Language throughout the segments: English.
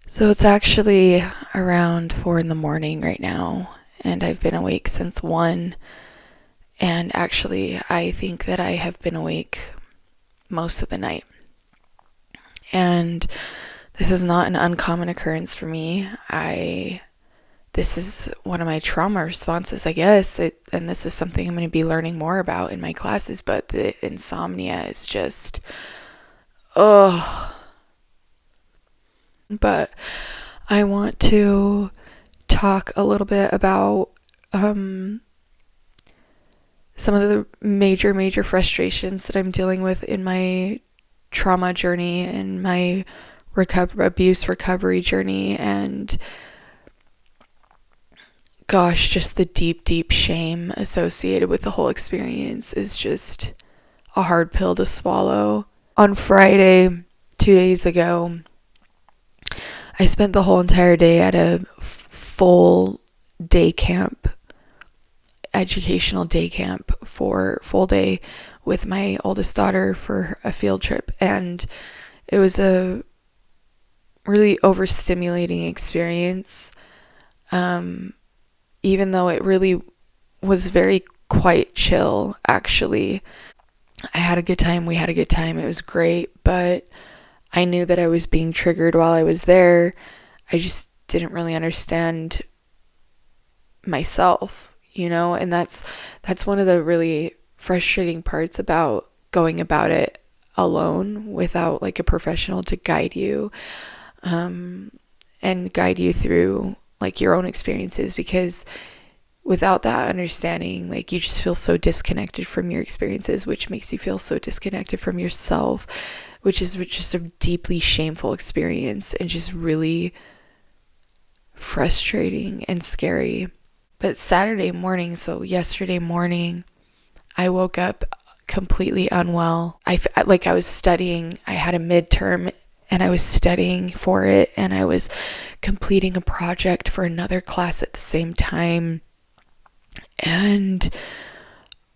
So it's actually around 4 in the morning right now, and I've been awake since 1. And actually, I think that I have been awake most of the night. And this is not an uncommon occurrence for me. This is one of my trauma responses, I guess, and this is something I'm going to be learning more about in my classes, but the insomnia is just, ugh. But I want to talk a little bit about some of the major frustrations that I'm dealing with in my trauma journey and my abuse recovery journey, and gosh, just the deep shame associated with the whole experience is just a hard pill to swallow. On Friday, 2 days ago, I spent the whole entire day at a full day camp, educational day camp for full day with my oldest daughter for a field trip, and it was a really overstimulating experience, even though it really was very quite chill. Actually, I had a good time, we had a good time, it was great, but I knew that I was being triggered while I was there. I just didn't really understand myself, and that's one of the really frustrating parts about going about it alone without like a professional to guide you, and guide you through like your own experiences, because without that understanding, like, you just feel so disconnected from your experiences, which makes you feel so disconnected from yourself, which is just a deeply shameful experience and just really frustrating and scary. But Saturday morning, so yesterday morning, I woke up completely unwell. I was studying. I had a midterm and I was studying for it, and I was completing a project for another class at the same time. And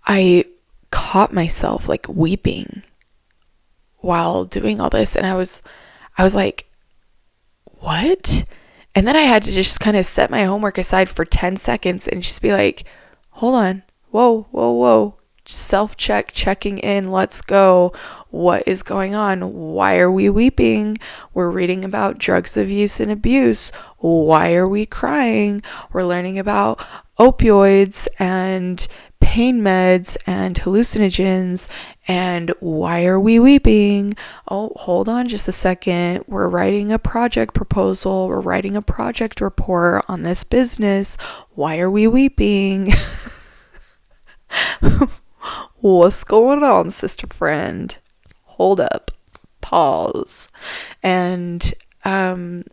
I caught myself like weeping while doing all this, and I was like, what? And then I had to just kind of set my homework aside for 10 seconds and just be like, hold on, whoa, self-check, checking in, let's go. What is going on? Why are we weeping? We're reading about drugs abuse and abuse. Why are we crying? We're learning about opioids and pain meds and hallucinogens, and why are we weeping? Oh, hold on just a second. We're writing a project proposal. We're writing a project report on this business. Why are we weeping? What's going on, sister friend? Hold up. Pause. And I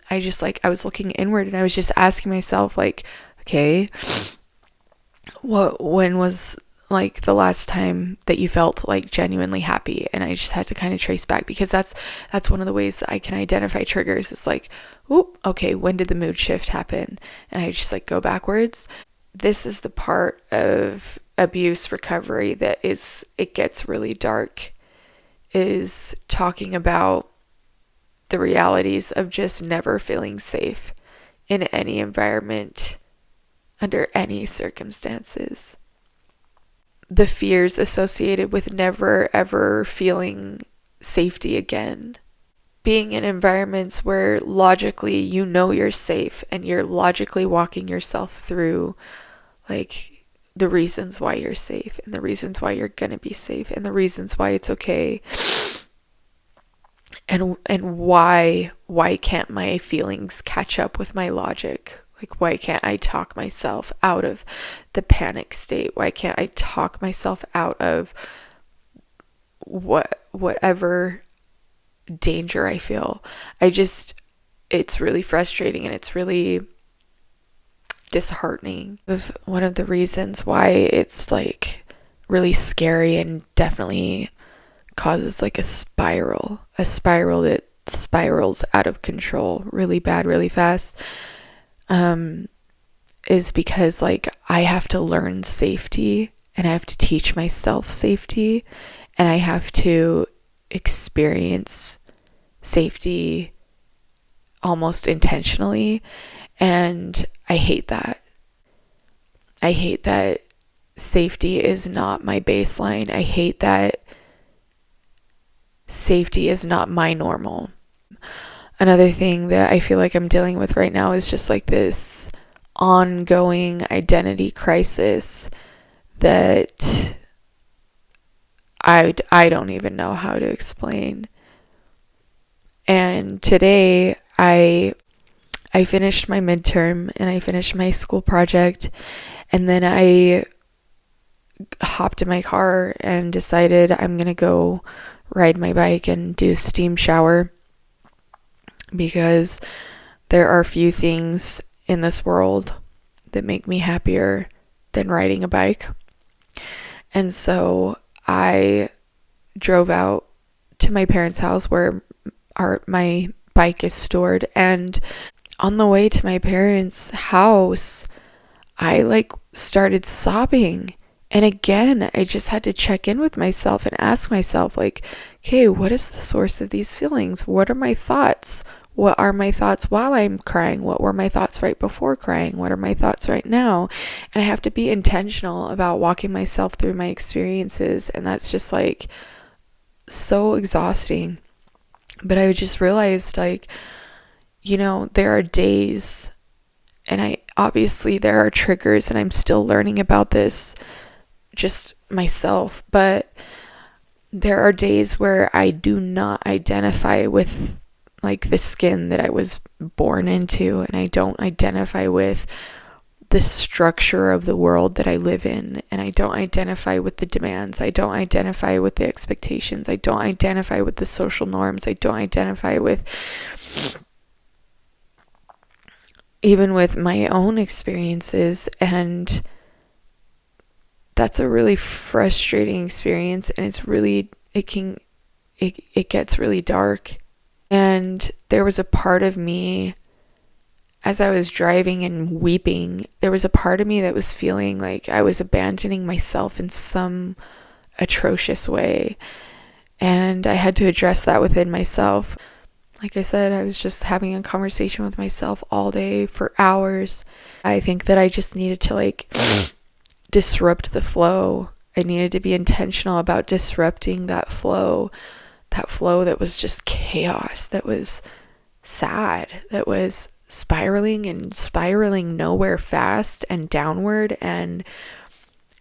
was looking inward, and I was just asking myself, like, okay, when was like the last time that you felt like genuinely happy? And I just had to kind of trace back, because that's one of the ways that I can identify triggers. It's like, oop, okay, when did the mood shift happen? And I just like go backwards. This is the part of abuse recovery that it gets really dark, is talking about the realities of just never feeling safe in any environment, under any circumstances. The fears associated with never ever feeling safety again. Being in environments where logically you know you're safe, and you're logically walking yourself through like the reasons why you're safe, and the reasons why you're gonna be safe, and the reasons why it's okay, and why can't my feelings catch up with my logic? Like, why can't I talk myself out of the panic state? Why can't I talk myself out of whatever danger I feel? It's really frustrating, and it's really disheartening. One of the reasons why it's like really scary and definitely causes like a spiral that spirals out of control really bad, really fast, is because like I have to learn safety, and I have to teach myself safety, and I have to experience safety almost intentionally. And I hate that. I hate that safety is not my baseline. I hate that safety is not my normal. Another thing that I feel like I'm dealing with right now is just like this ongoing identity crisis that I don't even know how to explain. And today I finished my midterm and I finished my school project, and then I hopped in my car and decided I'm going to go ride my bike and do a steam shower, because there are few things in this world that make me happier than riding a bike. And so I drove out to my parents' house where my bike is stored, and on the way to my parents' house, I started sobbing. And again, I just had to check in with myself and ask myself, okay, what is the source of these feelings? What are my thoughts? What are my thoughts while I'm crying? What were my thoughts right before crying? What are my thoughts right now? And I have to be intentional about walking myself through my experiences. And that's just so exhausting. But I just realized there are days, and obviously there are triggers, and I'm still learning about this just myself, but there are days where I do not identify with the skin that I was born into, and I don't identify with the structure of the world that I live in, and I don't identify with the demands, I don't identify with the expectations, I don't identify with the social norms, I don't identify with even with my own experiences. And that's a really frustrating experience, and it gets really dark. And there was a part of me, as I was driving and weeping, there was a part of me that was feeling like I was abandoning myself in some atrocious way. And I had to address that within myself. Like I said, I was just having a conversation with myself all day for hours. I think that I just needed to disrupt the flow. I needed to be intentional about disrupting that flow that was just chaos, that was sad, that was spiraling nowhere fast and downward, and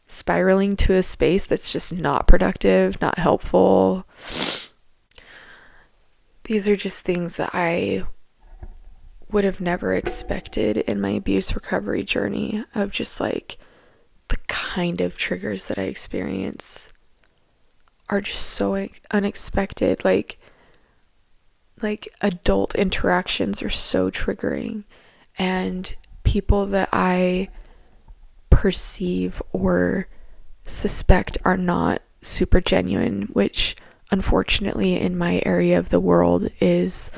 spiraling to a space that's just not productive, not helpful. These are just things that I would have never expected in my abuse recovery journey, of just the kind of triggers that I experience are just so unexpected. Like adult interactions are so triggering, and people that I perceive or suspect are not super genuine, which unfortunately in my area of the world is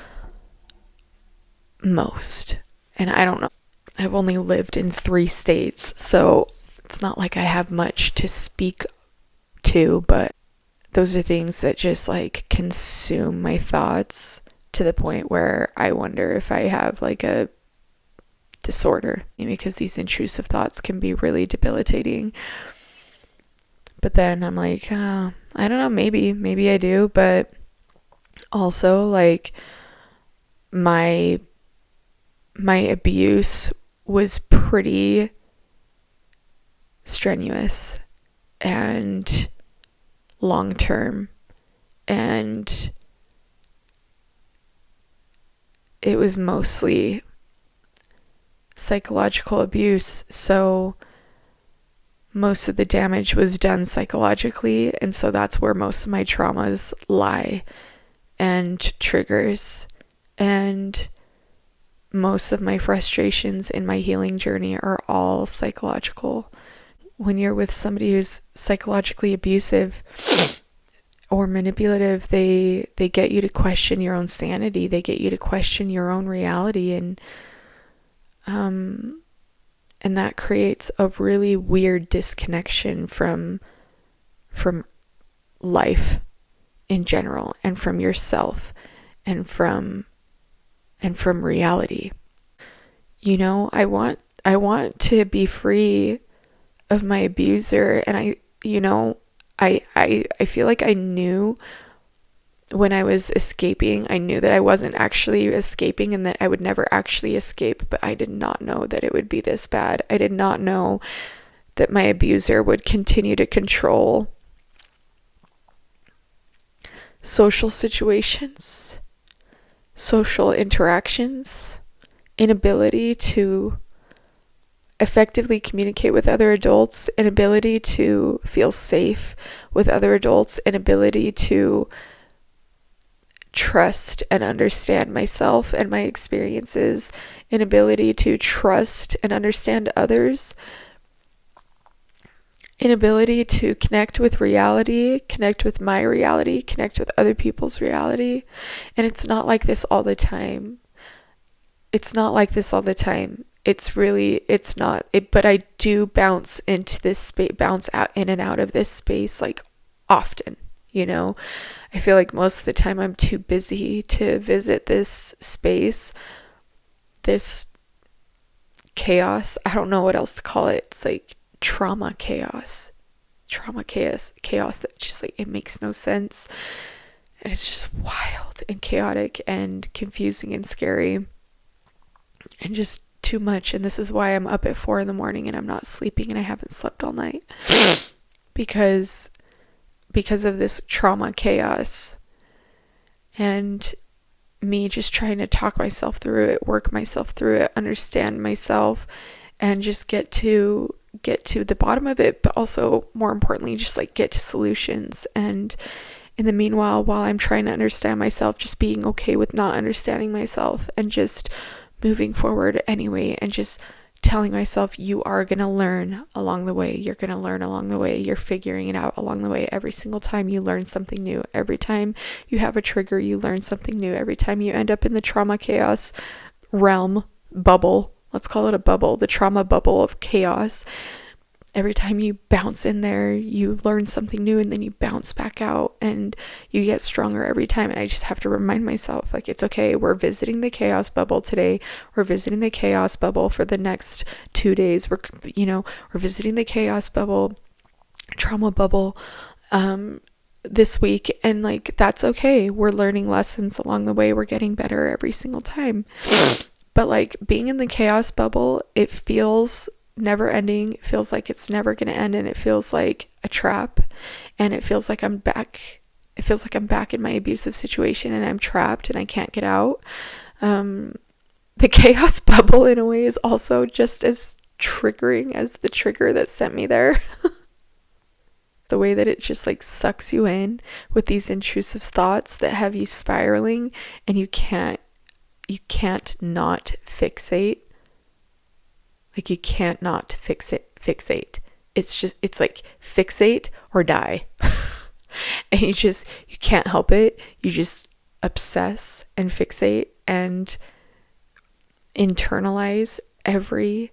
most. And I don't know, I've only lived in 3 states, so it's not like I have much to speak to, but those are things that just consume my thoughts to the point where I wonder if I have a disorder, because these intrusive thoughts can be really debilitating. But then I'm I don't know, maybe I do, but also my abuse was pretty strenuous and long term, and it was mostly psychological abuse, so most of the damage was done psychologically, and so that's where most of my traumas lie and triggers, and most of my frustrations in my healing journey are all psychological. When you're with somebody who's psychologically abusive or manipulative, they get you to question your own sanity, they get you to question your own reality, and that creates a really weird disconnection from life in general, and from yourself, and from and from reality. You know, I want to be free of my abuser, and I feel like I knew when I was escaping, I knew that I wasn't actually escaping and that I would never actually escape, but I did not know that it would be this bad. I did not know that my abuser would continue to control social situations, social interactions, inability to effectively communicate with other adults, inability to feel safe with other adults, inability to trust and understand myself and my experiences, inability to trust and understand others, inability to connect with reality, connect with my reality, connect with other people's reality. And it's not like this all the time. It's not like this all the time. It's not. But I do bounce into this space, bounce out in and out of this space like often, you know. I feel like most of the time I'm too busy to visit this space, this chaos. I don't know what else to call it. It's like trauma chaos that just like, it makes no sense. And it's just wild and chaotic and confusing and scary and just too much. And this is why I'm up at 4 a.m. and I'm not sleeping and I haven't slept all night because of this trauma chaos and me just trying to talk myself through it, work myself through it, understand myself, and just get to the bottom of it, but also more importantly, just like get to solutions. And in the meanwhile, while I'm trying to understand myself, just being okay with not understanding myself and just moving forward anyway, and just telling myself, you are going to learn along the way. You're going to learn along the way. You're figuring it out along the way. Every single time you learn something new. Every time you have a trigger, you learn something new. Every time you end up in the trauma chaos realm, bubble, let's call it a bubble, the trauma bubble of chaos. Every time you bounce in there, you learn something new, and then you bounce back out and you get stronger every time. And I just have to remind myself, like, it's okay. We're visiting the chaos bubble today. We're visiting the chaos bubble for the next 2 days. We're visiting the chaos bubble, trauma bubble, this week. And like, that's okay. We're learning lessons along the way. We're getting better every single time. But like, being in the chaos bubble, it feels never ending. It feels like it's never going to end, and it feels like a trap, and it feels like I'm back. It feels like I'm back in my abusive situation and I'm trapped and I can't get out. The chaos bubble in a way is also just as triggering as the trigger that sent me there. The way that it just like sucks you in with these intrusive thoughts that have you spiraling, and you can't not fixate. Like, you can't not fixate. It's like fixate or die. And you can't help it. You just obsess and fixate and internalize every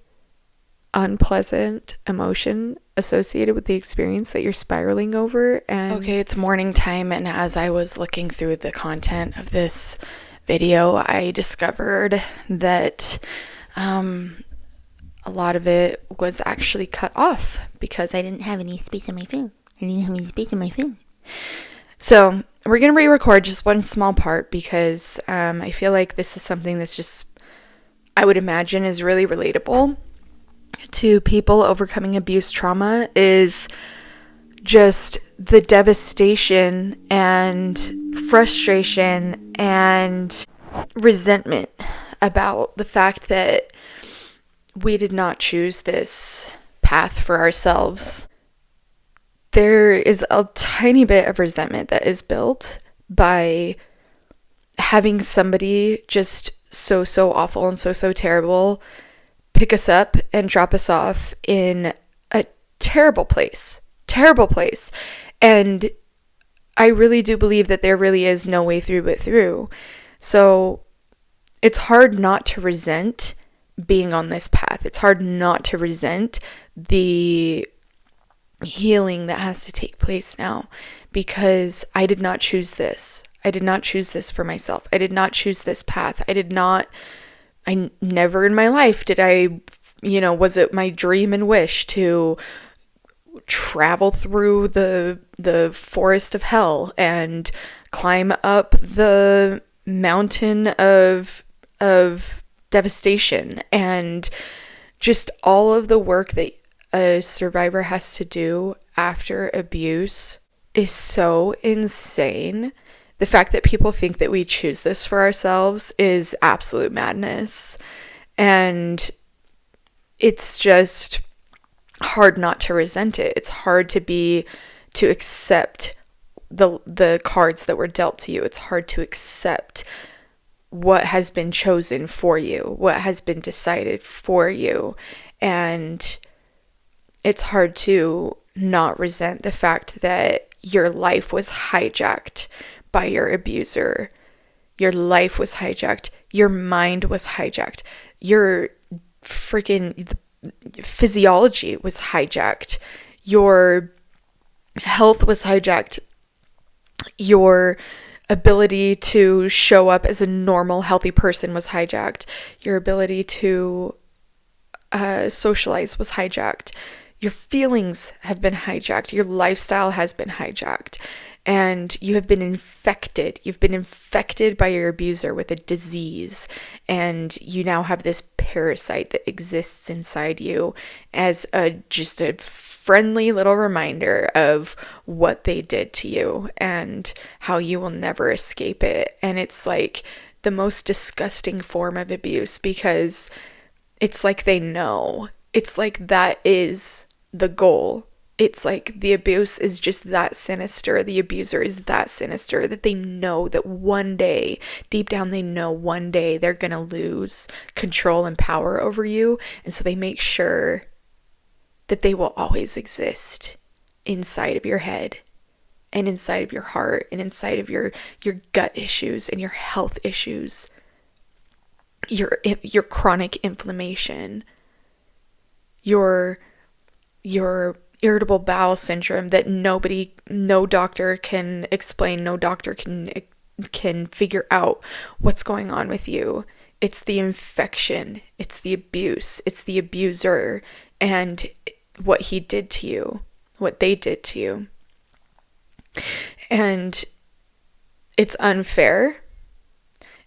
unpleasant emotion associated with the experience that you're spiraling over. And okay, it's morning time, and as I was looking through the content of this video, I discovered that a lot of it was actually cut off because I didn't have any space on my phone. So we're going to re-record just one small part because I feel like this is something that's just, I would imagine, is really relatable to people overcoming abuse trauma, is just the devastation and frustration and resentment about the fact that we did not choose this path for ourselves. There is a tiny bit of resentment that is built by having somebody just so awful and so terrible pick us up and drop us off in a terrible place. And I really do believe that there really is no way through but through. So it's hard not to resent being on this path. It's hard not to resent the healing that has to take place now, because I did not choose this. I did not choose this for myself. I did not choose this path. I never in my life did I, was it my dream and wish to travel through the forest of hell and climb up the mountain of devastation, and just all of the work that a survivor has to do after abuse is so insane. The fact that people think that we choose this for ourselves is absolute madness. And it's just hard not to resent it. It's hard to accept the cards that were dealt to you. It's hard to accept what has been chosen for you, what has been decided for you. And it's hard to not resent the fact that your life was hijacked by your abuser. Your life was hijacked. Your mind was hijacked. Your freaking physiology was hijacked. Your health was hijacked. Your ability to show up as a normal, healthy person was hijacked. Your ability to socialize was hijacked. Your feelings have been hijacked. Your lifestyle has been hijacked. And you have been infected. You've been infected by your abuser with a disease. And you now have this parasite that exists inside you as just a friendly little reminder of what they did to you and how you will never escape it. And it's like the most disgusting form of abuse, because it's like they know. It's like that is the goal. It's like the abuse is just that sinister. The abuser is that sinister that they know that one day, deep down, they know one day they're going to lose control and power over you. And so they make sure that they will always exist inside of your head and inside of your heart and inside of your gut issues and your health issues, your chronic inflammation, your irritable bowel syndrome that no doctor can explain, no doctor can figure out what's going on with you. It's the infection, it's the abuse, it's the abuser, and what he did to you, what they did to you. And it's unfair.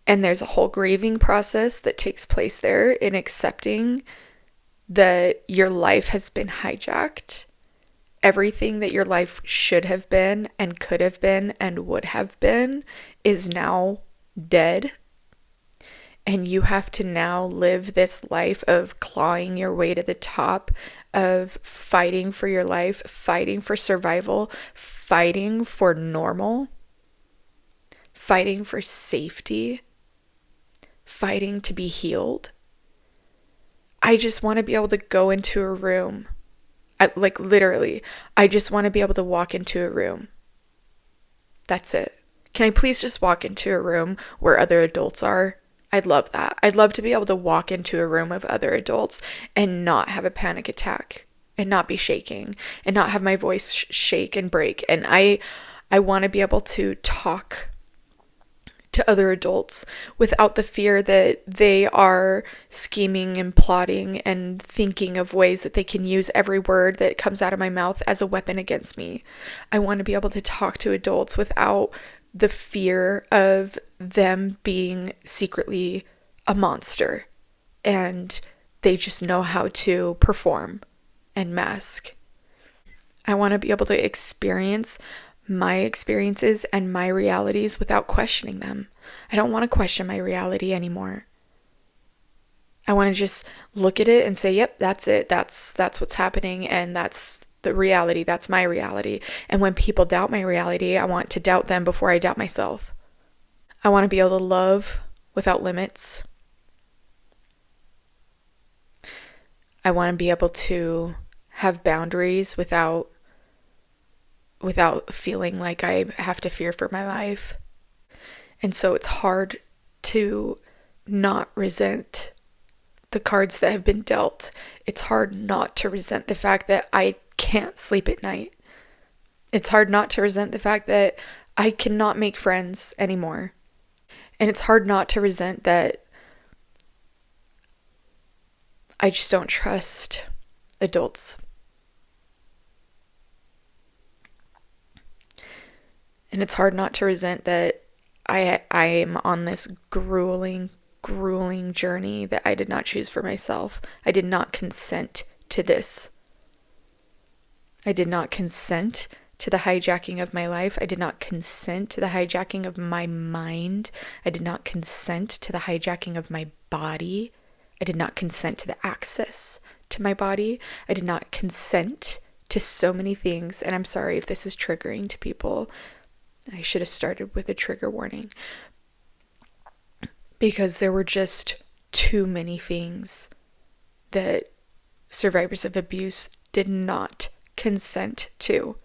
And there's a whole grieving process that takes place there in accepting that your life has been hijacked. Everything that your life should have been and could have been and would have been is now dead. And you have to now live this life of clawing your way to the top, of fighting for your life, fighting for survival, fighting for normal, fighting for safety, fighting to be healed. I just want to be able to go into a room. Literally, I just want to be able to walk into a room. That's it. Can I please just walk into a room where other adults are? I'd love that. I'd love to be able to walk into a room of other adults and not have a panic attack and not be shaking and not have my voice shake and break. And I want to be able to talk to other adults without the fear that they are scheming and plotting and thinking of ways that they can use every word that comes out of my mouth as a weapon against me. I want to be able to talk to adults without the fear of them being secretly a monster and they just know how to perform and mask. I want to be able to experience my experiences and my realities without questioning them. I don't want to question my reality anymore. I want to just look at it and say, yep, that's it. That's what's happening, and that's the reality. That's my reality. And when people doubt my reality, I want to doubt them before I doubt myself. I want to be able to love without limits. I want to be able to have boundaries without feeling like I have to fear for my life. And so it's hard to not resent the cards that have been dealt. It's hard not to resent the fact that I can't sleep at night. It's hard not to resent the fact that I cannot make friends anymore. And it's hard not to resent that I just don't trust adults. And it's hard not to resent that I am on this grueling journey that I did not choose for myself. I did not consent to this. I did not consent to the hijacking of my life. I did not consent to the hijacking of my mind. I did not consent to the hijacking of my body. I did not consent to the access to my body. I did not consent to so many things. And I'm sorry if this is triggering to people. I should have started with a trigger warning. Because there were just too many things that survivors of abuse did not consent to.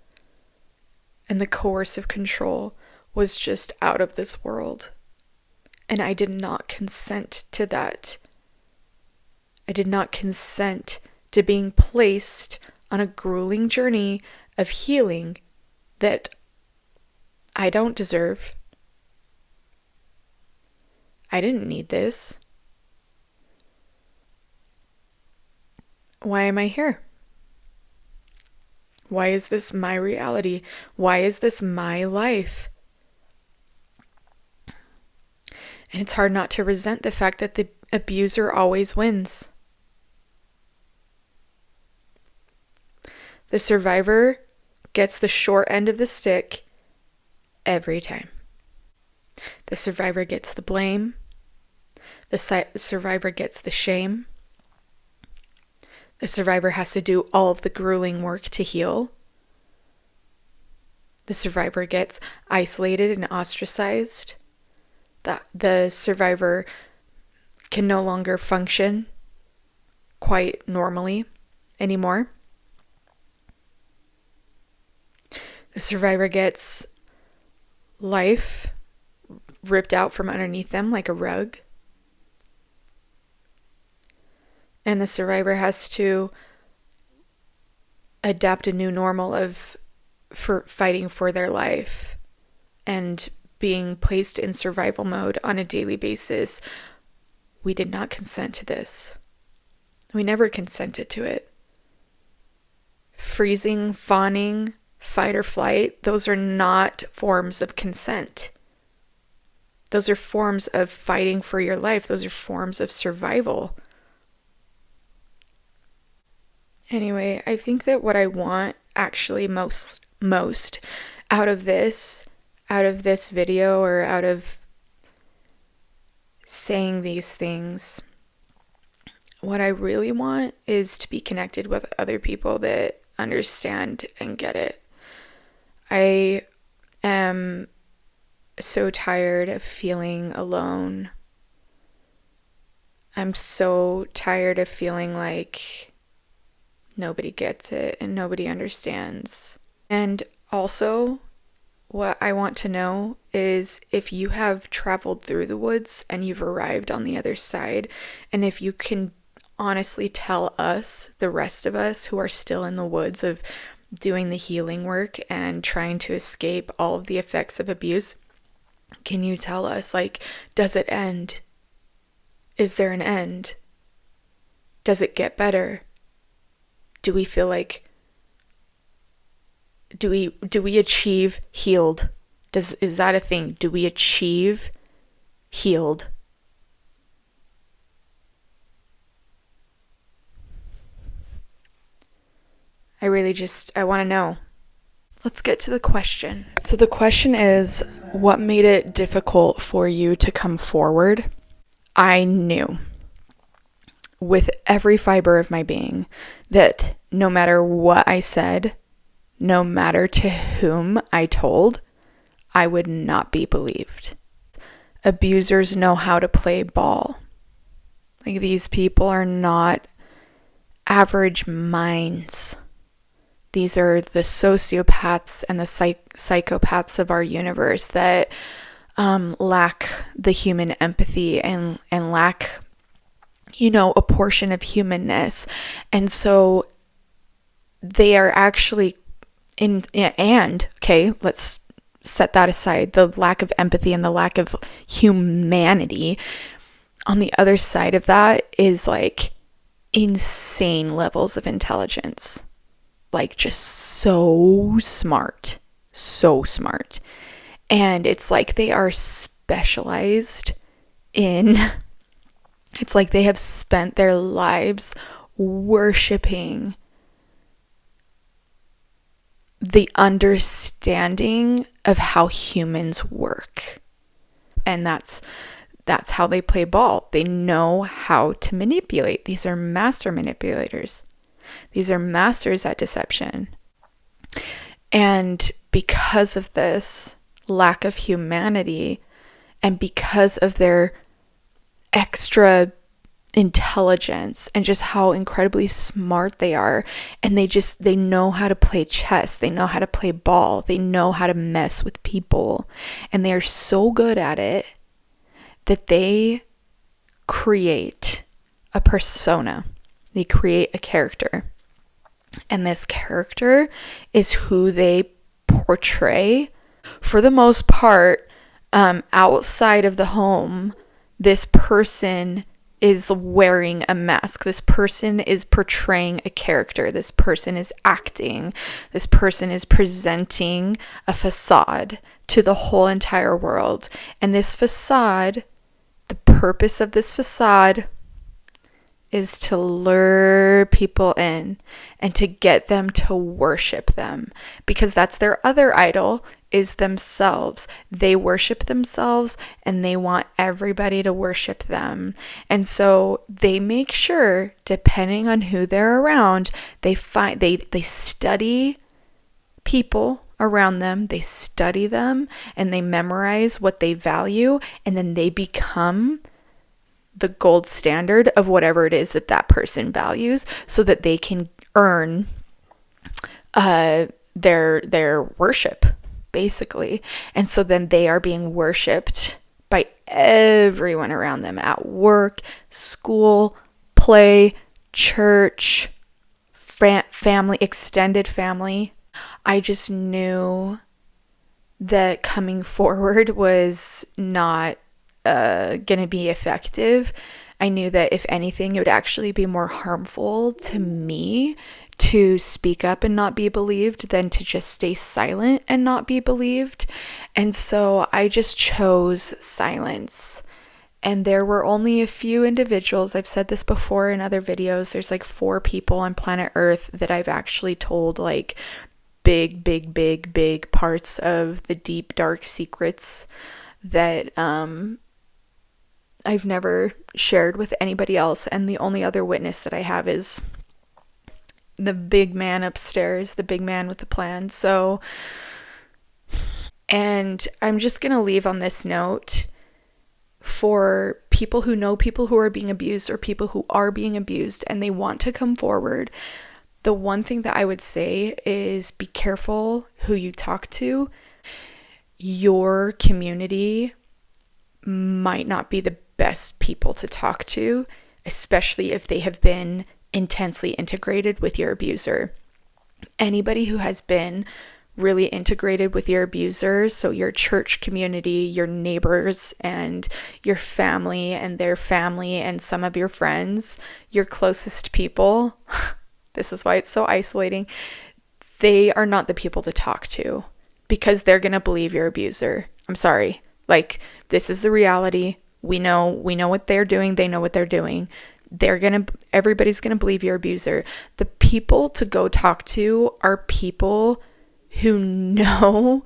And the coercive control was just out of this world. And I did not consent to that. I did not consent to being placed on a grueling journey of healing that I don't deserve. I didn't need this. Why am I here? Why is this my reality? Why is this my life? And it's hard not to resent the fact that the abuser always wins. The survivor gets the short end of the stick every time. The survivor gets the blame. The survivor gets the shame. The survivor has to do all of the grueling work to heal. The survivor gets isolated and ostracized. The survivor can no longer function quite normally anymore. The survivor gets life ripped out from underneath them like a rug. And the survivor has to adapt a new normal for fighting for their life and being placed in survival mode on a daily basis. We did not consent to this. We never consented to it. Freezing, fawning, fight or flight, those are not forms of consent. Those are forms of fighting for your life. Those are forms of survival. Anyway, I think that what I want actually most out of this video, or out of saying these things, what I really want is to be connected with other people that understand and get it. I am so tired of feeling alone. I'm so tired of feeling like nobody gets it and nobody understands. And also, what I want to know is if you have traveled through the woods and you've arrived on the other side, and if you can honestly tell us, the rest of us who are still in the woods of doing the healing work and trying to escape all of the effects of abuse, can you tell us, like, does it end? Is there an end? Does it get better? Do we feel like, do we achieve healed? Is that a thing? Do we achieve healed? I want to know. Let's get to the question. So the question is, what made it difficult for you to come forward? I knew with every fiber of my being that no matter what I said, no matter to whom I told, I would not be believed. Abusers know how to play ball. Like, these people are not average minds. These are the sociopaths and the psychopaths of our universe that lack the human empathy and lack, a portion of humanness. And so they are actually okay, let's set that aside, the lack of empathy and the lack of humanity. On the other side of that is like insane levels of intelligence, like just so smart. And it's like they are specialized in, it's like they have spent their lives worshiping the understanding of how humans work. And that's how they play ball. They know how to manipulate. These are master manipulators. These are masters at deception. And because of this lack of humanity, and because of their extra intelligence and just how incredibly smart they are, and they know how to play chess, they know how to play ball, they know how to mess with people, and they are so good at it that they create a persona, they create a character, and this character is who they portray for the most part. Outside of the home, this person is wearing a mask. This person is portraying a character. This person is acting. This person is presenting a facade to the whole entire world. And this facade, the purpose of this facade is to lure people in and to get them to worship them, because that's their other idol, is themselves. They worship themselves and they want everybody to worship them. And so they make sure, depending on who they're around, they study people around them, they study them, and they memorize what they value, and then they become the gold standard of whatever it is that that person values, so that they can earn their worship, basically. And so then they are being worshipped by everyone around them, at work, school, play, church, family, extended family. I just knew that coming forward was not gonna be effective. I knew that if anything, it would actually be more harmful to me to speak up and not be believed than to just stay silent and not be believed. And so I just chose silence. And there were only a few individuals, I've said this before in other videos, there's like 4 people on planet Earth that I've actually told like big parts of the deep, dark secrets that I've never shared with anybody else. And the only other witness that I have is the big man upstairs, the big man with the plan. So, and I'm just going to leave on this note for people who know people who are being abused, or people who are being abused and they want to come forward. The one thing that I would say is be careful who you talk to. Your community might not be the best people to talk to, especially if they have been intensely integrated with your abuser. Anybody who has been really integrated with your abuser, so your church community, your neighbors, and your family and their family, and some of your friends, your closest people, this is why it's so isolating, they are not the people to talk to, because they're going to believe your abuser. I'm sorry. Like, this is the reality. We know what they're doing. They know what they're doing. Everybody's going to believe your abuser. The people to go talk to are people who know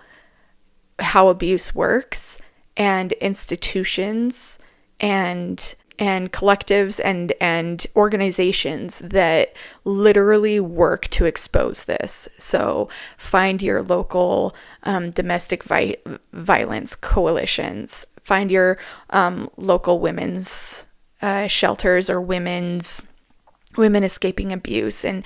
how abuse works, and institutions and collectives and organizations that literally work to expose this. So find your local domestic violence coalitions. Find your local women's shelters, or women escaping abuse, and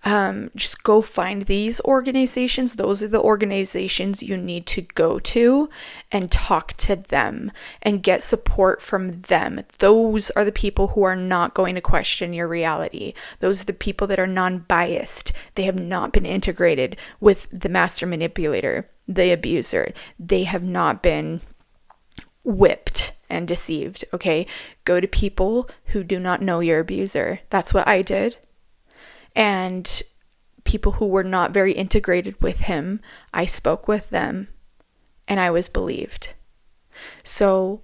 Just go find these organizations. Those are the organizations you need to go to and talk to them and get support from them. Those are the people who are not going to question your reality. Those are the people that are non-biased. They have not been integrated with the master manipulator, the abuser. They have not been whipped and deceived, okay? Go to people who do not know your abuser. That's what I did. And people who were not very integrated with him, I spoke with them and I was believed. So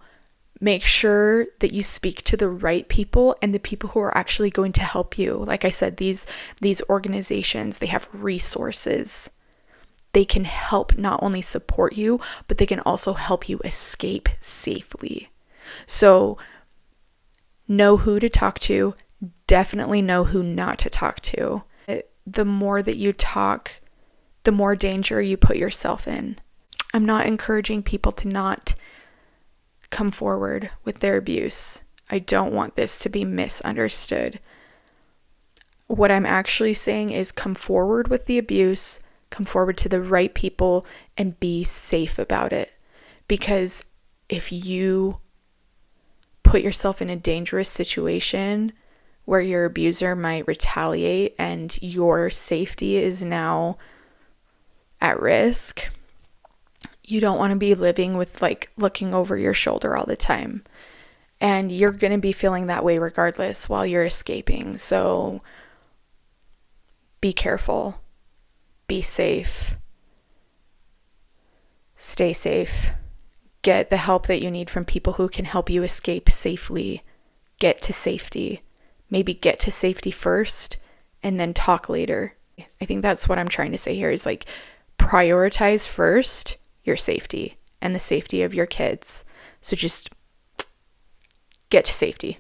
make sure that you speak to the right people and the people who are actually going to help you. Like I said, these organizations, they have resources. They can help not only support you, but they can also help you escape safely. So know who to talk to. Definitely know who not to talk to. The more that you talk, the more danger you put yourself in. I'm not encouraging people to not come forward with their abuse. I don't want this to be misunderstood. What I'm actually saying is come forward with the abuse, come forward to the right people, and be safe about it. Because if you put yourself in a dangerous situation where your abuser might retaliate and your safety is now at risk, you don't want to be living with like looking over your shoulder all the time. And you're going to be feeling that way regardless while you're escaping. So be careful. Be safe. Stay safe. Get the help that you need from people who can help you escape safely. Get to safety. Maybe get to safety first and then talk later. I think that's what I'm trying to say here is like prioritize first your safety and the safety of your kids. So just get to safety.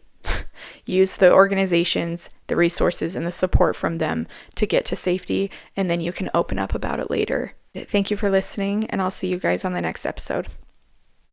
Use the organizations, the resources, and the support from them to get to safety, and then you can open up about it later. Thank you for listening, and I'll see you guys on the next episode.